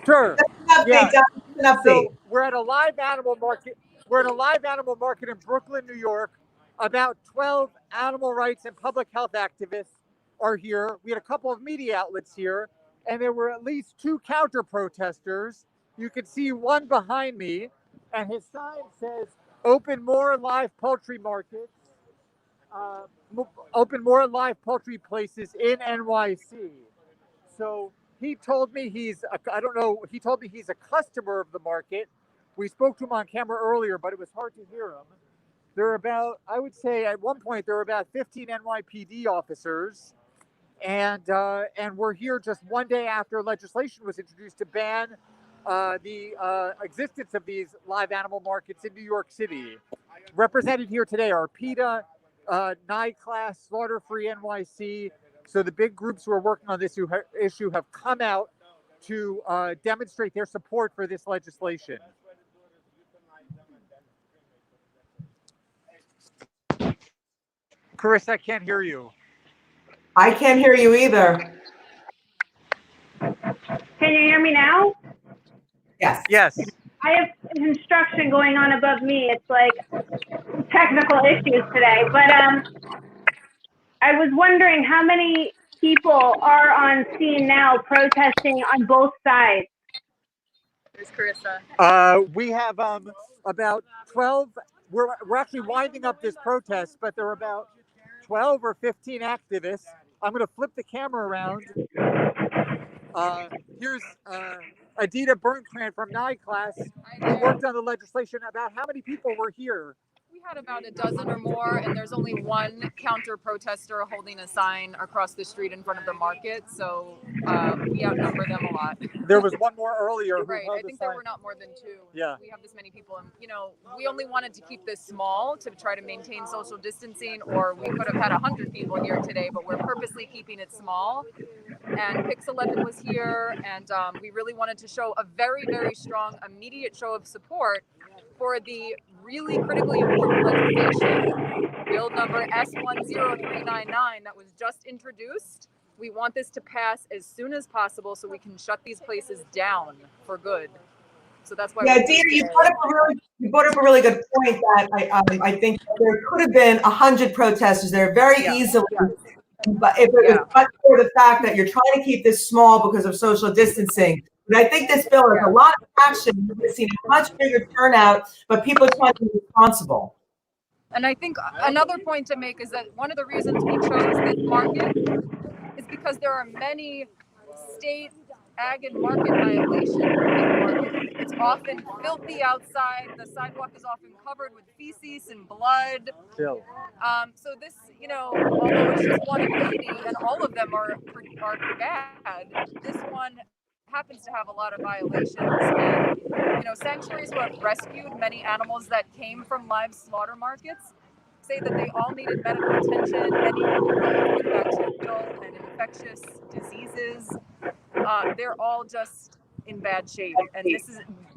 Sure. Update, Yeah. Donny, an update. So we're at a live animal market. We're at a live animal market in Brooklyn, New York. About 12 animal rights and public health activists are here. We had a couple of media outlets here, and there were at least 2 counter protesters. You can see one behind me, and his sign says, "Open more live poultry markets, open more live poultry places in NYC." So he told me I don't know, he told me he's a customer of the market. We spoke to him on camera earlier, but it was hard to hear him. There are about, I would say at one point, there were about 15 NYPD officers. And we're here just one day after legislation was introduced to ban the existence of these live animal markets in New York City. Represented here today are PETA, NYCLASS, Slaughterfree, NYC. So the big groups who are working on this issue have come out to demonstrate their support for this legislation. Carissa, I can't hear you. I can't hear you either. Can you hear me now? Yes. Yes. I have construction going on above me. It's like technical issues today. But I was wondering how many people are on scene now protesting on both sides. There's Carissa. We have about 12. We're actually winding up this protest, but there are about 12 or 15 activists. I'm going to flip the camera around. Here's Edita Birnkran from NYCLASS, who worked on the legislation. About how many people were here? We had about a dozen or more, and there's only one counter protester holding a sign across the street in front of the market, so we outnumber them a lot. There was one more earlier. Right, I think there were not more than 2. Yeah. We have this many people, and we only wanted to keep this small to try to maintain social distancing, or we could have had 100 people here today, but we're purposely keeping it small. And Pix 11 was here, and we really wanted to show a very, very strong immediate show of support for the really critically important legislation, bill number S10399, that was just introduced. We want this to pass as soon as possible so we can shut these places down for good. So that's why. Yeah, Edita, you brought up a really good point that I think there could have been 100 protesters there very easily. Yeah. But if it was but for the fact that you're trying to keep this small because of social distancing. But I think this bill has a lot of action. We've seen a much bigger turnout, but people are trying to be responsible. And I think another point to make is that one of the reasons we chose this market is because there are many state ag and market violations in this market. It's often filthy outside. The sidewalk is often covered with feces and blood. So this, although it's just one of 80 and all of them are bad, this one happens to have a lot of violations. And, sanctuaries who have rescued many animals that came from live slaughter markets say that they all needed medical attention. Many with bacterial and infectious diseases. They're all just in bad shape, and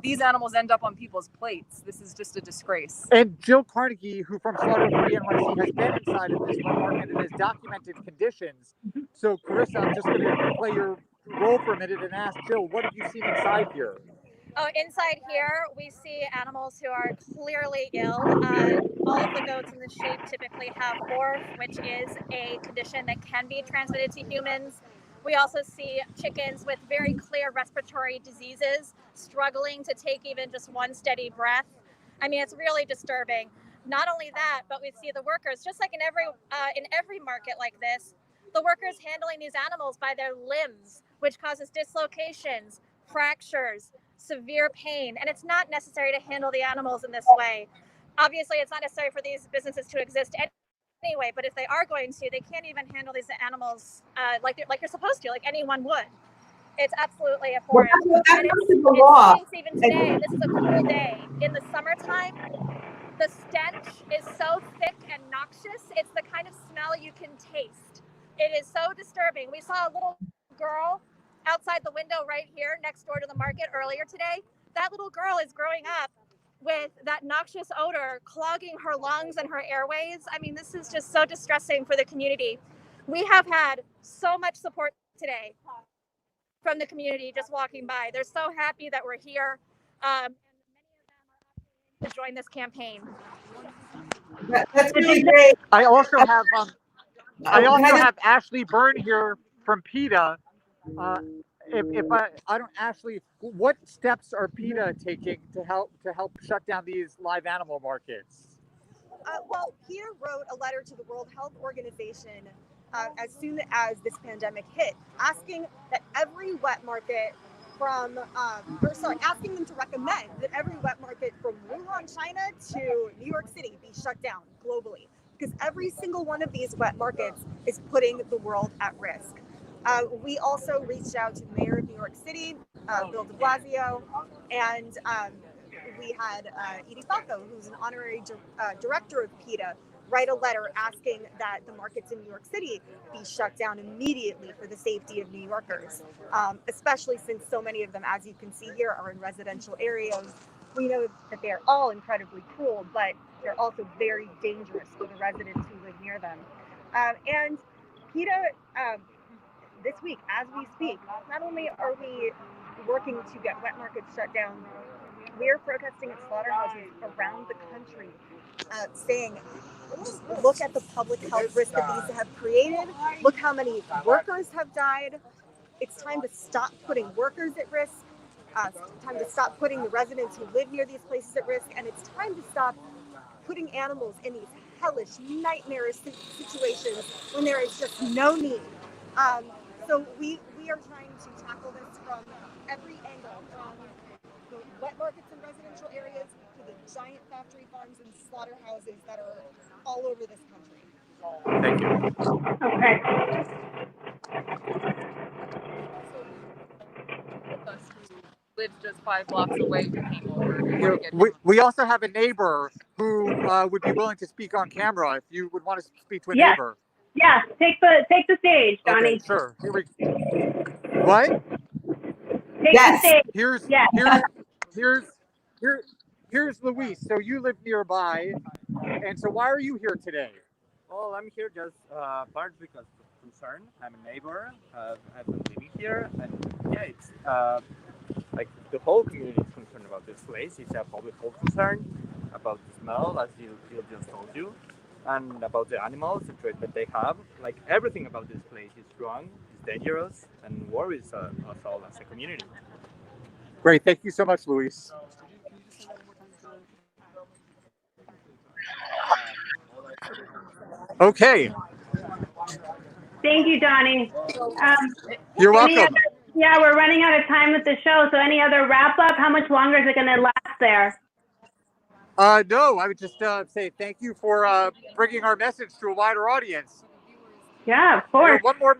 these animals end up on people's plates. This is just a disgrace. And Jill Carnegie, who from Slaughterfree NYC has been inside of this market and has documented conditions. So Carissa, I'm just going to play your role for a minute and ask Jill, what have you seen inside here? Oh, inside here, we see animals who are clearly ill. All of the goats and the sheep typically have ORF, which is a condition that can be transmitted to humans. We also see chickens with very clear respiratory diseases, struggling to take even just one steady breath. I mean, it's really disturbing. Not only that, but we see the workers, just like in every market like this, the workers handling these animals by their limbs, which causes dislocations, fractures, severe pain. And it's not necessary to handle the animals in this way. Obviously, it's not necessary for these businesses to exist anyway, but if they are going to, they can't even handle these animals like you're supposed to, like anyone would. It's absolutely abhorrent. Well, that's the law. It stinks even today. This is a cool day. In the summertime, the stench is so thick and noxious. It's the kind of smell you can taste. It is so disturbing. We saw a little girl window right here next door to the market earlier today, that little girl is growing up with that noxious odor clogging her lungs and her airways. I mean, this is just so distressing for the community. We have had so much support today from the community just walking by. They're so happy that we're here. And many of them are to join this campaign. That's really great. I also have Ashley Byrne here from PETA. If I don't, Ashley, what steps are PETA taking to help shut down these live animal markets? Well, PETA wrote a letter to the World Health Organization as soon as this pandemic hit, asking that every wet market asking them to recommend that every wet market from Wuhan, China to New York City be shut down globally, because every single one of these wet markets is putting the world at risk. We also reached out to the mayor of New York City, Bill de Blasio, and we had Edita, who's an honorary director of PETA, write a letter asking that the markets in New York City be shut down immediately for the safety of New Yorkers, especially since so many of them, as you can see here, are in residential areas. We know that they're all incredibly cruel, but they're also very dangerous for the residents who live near them. And PETA, this week, as we speak, not only are we working to get wet markets shut down, we are protesting at slaughterhouses around the country, saying, just look at the public health risk that these have created. Look how many workers have died. It's time to stop putting workers at risk. It's time to stop putting the residents who live near these places at risk. And it's time to stop putting animals in these hellish, nightmarish situations when there is just no need. So we are trying to tackle this from every angle, from the wet markets in residential areas to the giant factory farms and slaughterhouses that are all over this country. Thank you. Okay. Lives just 5 blocks away who came over. We also have a neighbor who would be willing to speak on camera if you would want to speak to a Yes. neighbor. Yeah, take the stage, Donny. Okay, sure. What? Take the stage. Here's Luis. So you live nearby, and so why are you here today? Well, I'm here just part because of concern. I'm a neighbor. I've been living here, and yeah, it's like the whole community is concerned about this place. It's a public health concern about the smell, as you just told you, and about the animals, the threat that they have. Like everything about this place is wrong, it's dangerous, and worries us all as a community. Great, thank you so much, Luis. Okay. Thank you, Donny. You're welcome. We're running out of time with the show. So any other wrap up? How much longer is it going to last there? No, I would just say thank you for bringing our message to a wider audience. Yeah, of course. One more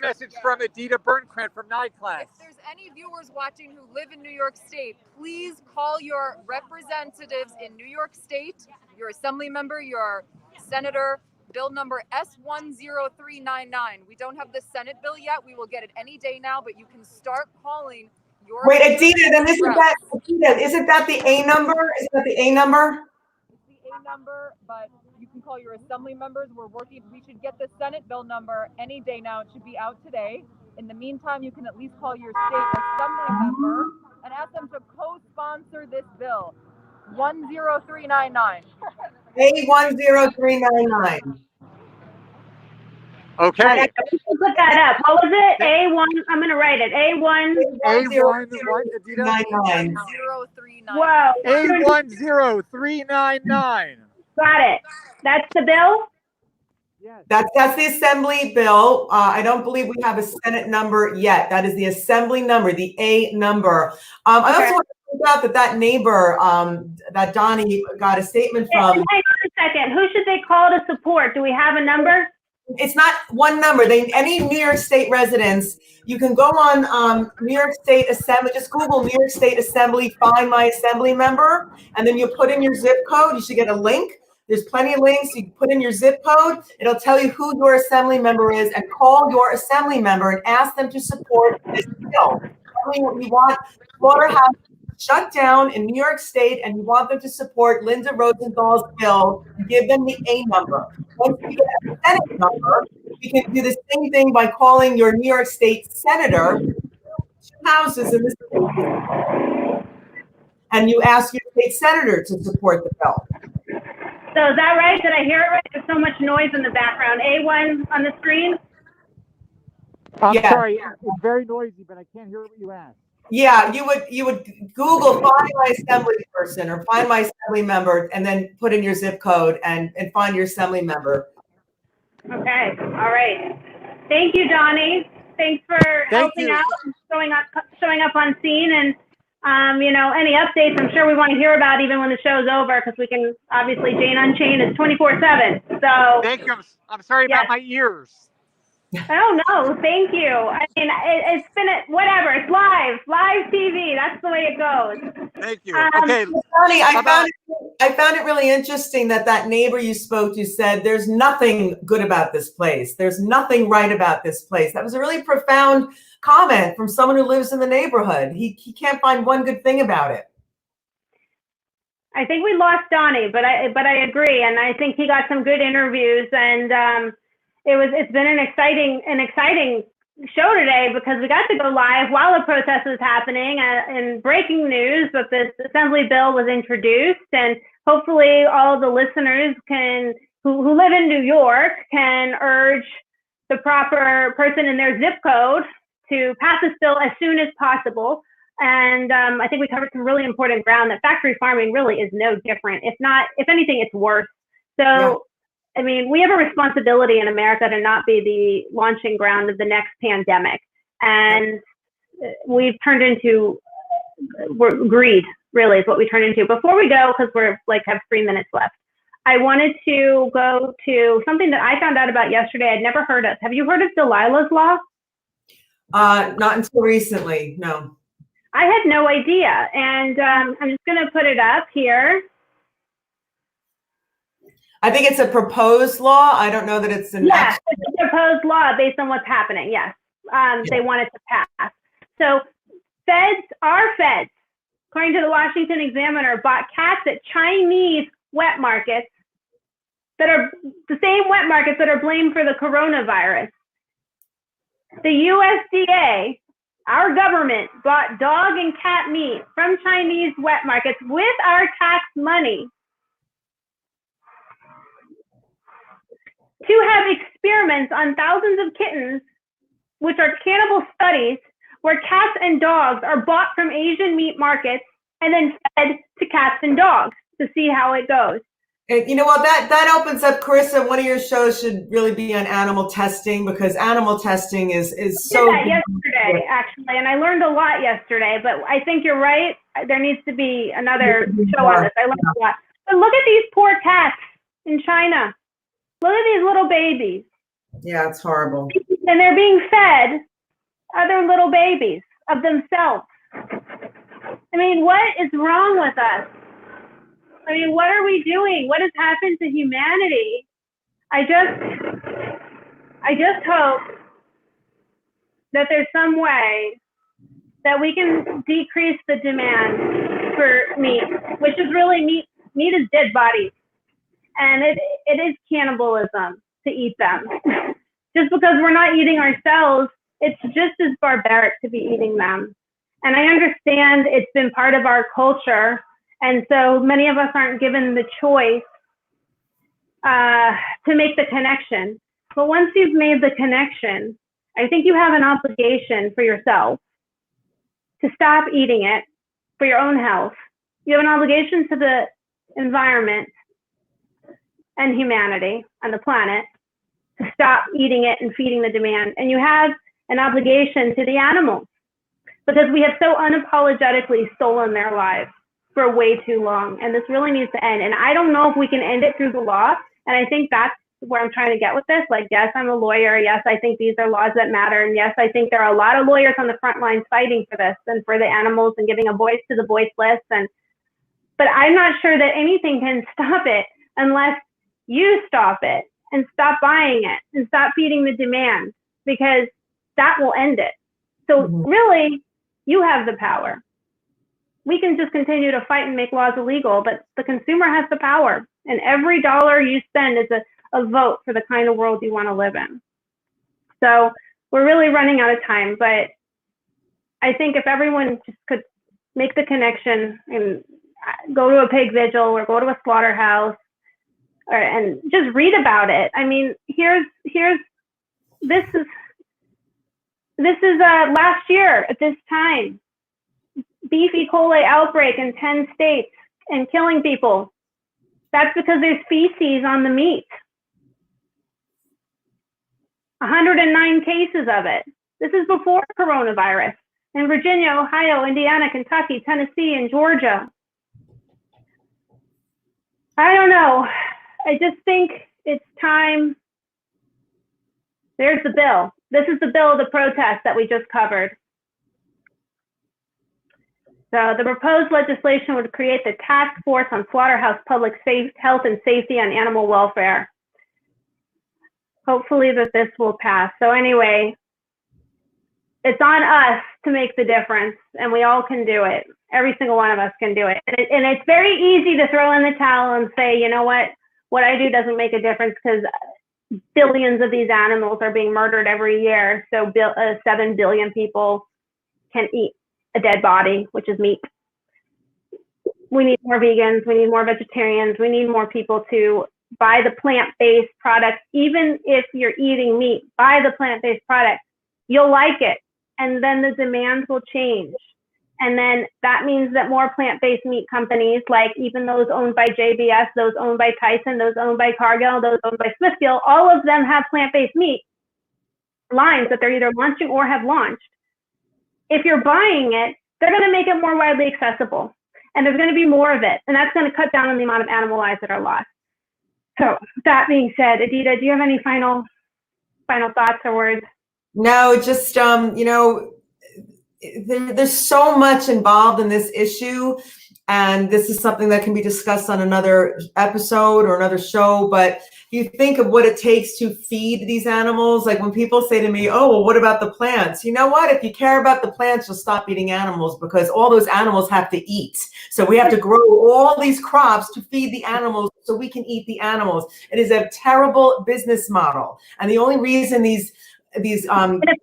message from Edita Birnkran from NYCLASS. If there's any viewers watching who live in New York State, please call your representatives in New York State, your assembly member, your senator, bill number S10399. We don't have the Senate bill yet. We will get it any day now, but you can start calling your... Wait, Edita, then isn't that the A number? Is that the A number? It's the A number, but you can call your assembly members. We're working. We should get the Senate bill number any day now. It should be out today. In the meantime, you can at least call your state assembly member and ask them to co-sponsor this bill. 10399. A10399. Okay. Put that up. What was it? A1. I'm going to write it. A10399. Whoa. A10399. Got it. That's the bill? Yes. That's the assembly bill. I don't believe we have a Senate number yet. That is the assembly number, the A number. I also want to point out that neighbor that Donny got a statement from. Hang on a second. Who should they call to support? Do we have a number? It's not one number. Any New York State residents, you can go on New York State Assembly, just Google New York State Assembly, find my assembly member, and then you put in your zip code. You should get a link. There's plenty of links. You can put in your zip code. It'll tell you who your assembly member is and call your assembly member and ask them to support this bill. We want Slaughterhouse shut down in New York State, and you want them to support Linda Rosenthal's bill. Give them the A number. Once you get a Senate number, you can do the same thing by calling your New York State senator, 2 houses in the state, and you ask your state senator to support the bill. So is that right? Did I hear it right? There's so much noise in the background. A1 on the screen? I'm sorry, it's very noisy, but I can't hear what you asked. Yeah, you would Google find my assembly person or find my assembly member, and then put in your zip code and find your assembly member. Okay, all right. Thank you, Donny. Thanks for helping out and showing up on scene. And you know, any updates, I'm sure we want to hear about even when the show's over, because we can obviously Jane Unchained is 24/7. So thank you. I'm sorry about my ears. Oh no, thank you. I mean, it's been whatever. It's live TV. That's the way it goes. Thank you. Okay, Donny, I found it really interesting that neighbor you spoke to said there's nothing good about this place. There's nothing right about this place. That was a really profound comment from someone who lives in the neighborhood. He can't find one good thing about it. I think we lost Donny, but I agree, and I think he got some good interviews, and it's been an exciting show today, because we got to go live while the protest was happening, and breaking news that this assembly bill was introduced, and hopefully all the listeners who live in New York can urge the proper person in their zip code to pass this bill as soon as possible. And I think we covered some really important ground, that factory farming really is no different. If anything, it's worse. So. Yeah. I mean, we have a responsibility in America to not be the launching ground of the next pandemic. And we've turned into greed, really, is what we turned into. Before we go, because we're have 3 minutes left, I wanted to go to something that I found out about yesterday I'd never heard of. Have you heard of Delilah's Law? Not until recently, no. I had no idea. And I'm just going to put it up here. I think it's a proposed law. I don't know that it's an Yes, it's a proposed law based on what's happening. Yes, they want it to pass. So our feds, according to the Washington Examiner, bought cats at Chinese wet markets that are the same wet markets that are blamed for the coronavirus. The USDA, our government, bought dog and cat meat from Chinese wet markets with our tax money to have experiments on thousands of kittens, which are cannibal studies, where cats and dogs are bought from Asian meat markets and then fed to cats and dogs to see how it goes. And you know what, that opens up, Carissa, one of your shows should really be on animal testing, because animal testing is so. I did that yesterday, actually, and I learned a lot yesterday, but I think you're right. There needs to be another show on this. I learned a lot. But look at these poor cats in China. Look at these little babies. Yeah, it's horrible. And they're being fed other little babies of themselves. I mean, what is wrong with us? I mean, what are we doing? What has happened to humanity? I just hope that there's some way that we can decrease the demand for meat, which is really meat. Meat is dead bodies. And it is cannibalism to eat them. Just because we're not eating ourselves, it's just as barbaric to be eating them. And I understand it's been part of our culture, and so many of us aren't given the choice to make the connection. But once you've made the connection, I think you have an obligation for yourself to stop eating it for your own health. You have an obligation to the environment and humanity and the planet to stop eating it and feeding the demand. And you have an obligation to the animals, because we have so unapologetically stolen their lives for way too long. And this really needs to end. And I don't know if we can end it through the law. And I think that's where I'm trying to get with this. Like, yes, I'm a lawyer. Yes, I think these are laws that matter. And yes, I think there are a lot of lawyers on the front lines fighting for this and for the animals and giving a voice to the voiceless. But I'm not sure that anything can stop it unless you stop it and stop buying it and stop feeding the demand, because that will end it. So really, you have the power. We can just continue to fight and make laws illegal, but the consumer has the power. And every dollar you spend is a vote for the kind of world you want to live in. So we're really running out of time, but I think if everyone just could make the connection and go to a pig vigil or go to a slaughterhouse and just read about it. I mean, this is last year at this time, beef E. coli outbreak in 10 states and killing people. That's because there's feces on the meat. 109 cases of it. This is before coronavirus in Virginia, Ohio, Indiana, Kentucky, Tennessee, and Georgia. I don't know. I just think it's time. There's the bill. This is the bill of the protest that we just covered. So the proposed legislation would create the Task Force on Slaughterhouse Public Health and Safety and Animal Welfare. Hopefully that this will pass. So anyway, it's on us to make the difference, and we all can do it. Every single one of us can do it. And it's very easy to throw in the towel and say, you know what I do doesn't make a difference because billions of these animals are being murdered every year. So 7 billion people can eat a dead body, which is meat. We need more vegans. We need more vegetarians. We need more people to buy the plant-based products. Even if you're eating meat, buy the plant-based product. You'll like it. And then the demand will change. And then that means that more plant-based meat companies, like even those owned by JBS, those owned by Tyson, those owned by Cargill, those owned by Smithfield, all of them have plant-based meat lines that they're either launching or have launched. If you're buying it, they're going to make it more widely accessible. And there's going to be more of it. And that's going to cut down on the amount of animal lives that are lost. So that being said, Edita, do you have any final thoughts or words? No, just, there's so much involved in this issue, and this is something that can be discussed on another episode or another show. But if you think of what it takes to feed these animals, like when people say to me, oh, well, what about the plants? You know what? If you care about the plants, you'll stop eating animals, because all those animals have to eat. So we have to grow all these crops to feed the animals so we can eat the animals. It is a terrible business model. And the only reason these corporations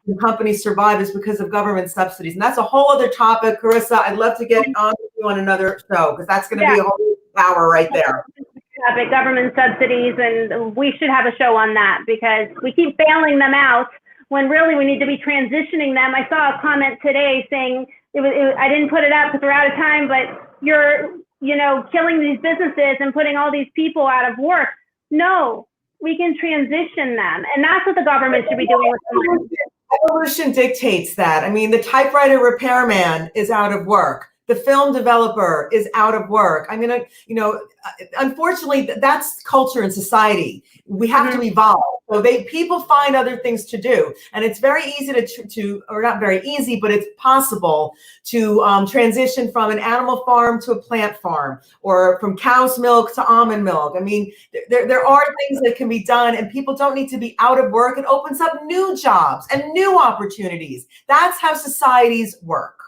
and companies survive is because of government subsidies. And that's a whole other topic. Carissa, I'd love to get on with you on another show, because that's going to be a whole hour right there. Government subsidies, and we should have a show on that, because we keep bailing them out when really we need to be transitioning them. I saw a comment today saying, I didn't put it up because we're out of time, but you're, killing these businesses and putting all these people out of work. No. We can transition them, and that's what the government should be doing with them. Evolution dictates that. I mean, the typewriter repairman is out of work. The film developer is out of work. I mean, unfortunately, that's culture and society. We have to evolve. So people find other things to do, and it's very easy to, or not very easy, but it's possible to transition from an animal farm to a plant farm, or from cow's milk to almond milk. I mean, there are things that can be done, and people don't need to be out of work. It opens up new jobs and new opportunities. That's how societies work.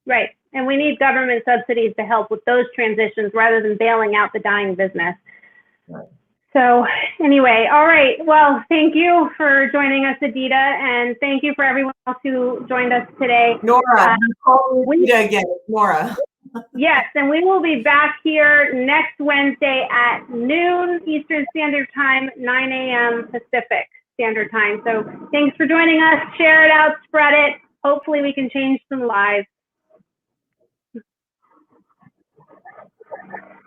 Right. And we need government subsidies to help with those transitions rather than bailing out the dying business. Right. So anyway, all right. Well, thank you for joining us, Edita, and thank you for everyone else who joined us today. Nora, Edita again, Nora. Yes, and we will be back here next Wednesday at noon Eastern Standard Time, 9 a.m. Pacific Standard Time. So thanks for joining us. Share it out, spread it. Hopefully we can change some lives.